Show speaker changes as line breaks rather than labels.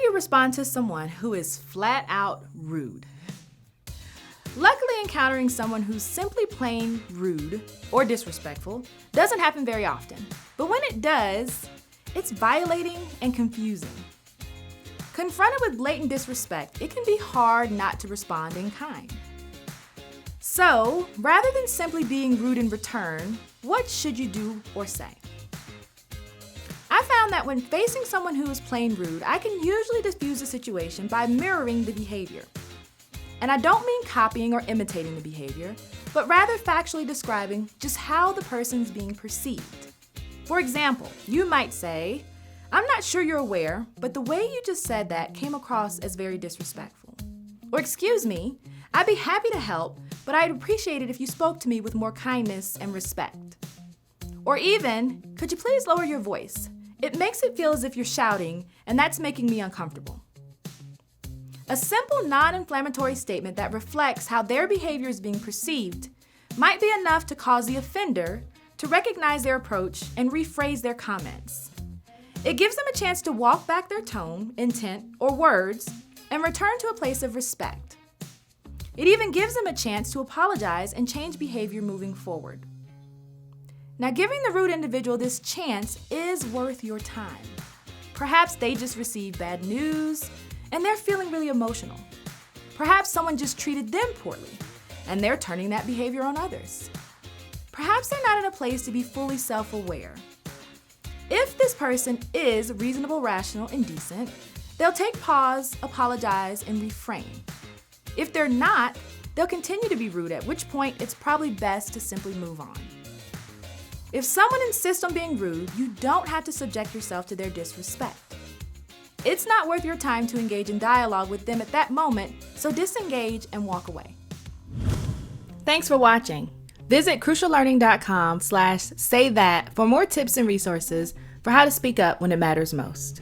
you respond to someone who is flat out rude? Luckily, encountering someone who's simply plain rude or disrespectful doesn't happen very often. But when it does, it's violating and confusing. Confronted with blatant disrespect, it can be hard not to respond in kind. So, rather than simply being rude in return, what should you do or say? I found that when facing someone who is plain rude, I can usually diffuse the situation by mirroring the behavior. And I don't mean copying or imitating the behavior, but rather factually describing just how the person's being perceived. For example, you might say, "I'm not sure you're aware, but the way you just said that came across as very disrespectful." Or, "Excuse me, I'd be happy to help, but I'd appreciate it if you spoke to me with more kindness and respect." Or even, "Could you please lower your voice? It makes it feel as if you're shouting, and that's making me uncomfortable." A simple, non-inflammatory statement that reflects how their behavior is being perceived might be enough to cause the offender to recognize their approach and rephrase their comments. It gives them a chance to walk back their tone, intent, or words and return to a place of respect. It even gives them a chance to apologize and change behavior moving forward. Now, giving the rude individual this chance is worth your time. Perhaps they just received bad news and they're feeling really emotional. Perhaps someone just treated them poorly and they're turning that behavior on others. Perhaps they're not in a place to be fully self-aware. If this person is reasonable, rational, and decent, they'll take pause, apologize, and refrain. If they're not, they'll continue to be rude, at which point it's probably best to simply move on. If someone insists on being rude, you don't have to subject yourself to their disrespect. It's not worth your time to engage in dialogue with them at that moment, so disengage and walk away. Thanks for watching. Visit cruciallearning.com/saythat for more tips and resources for how to speak up when it matters most.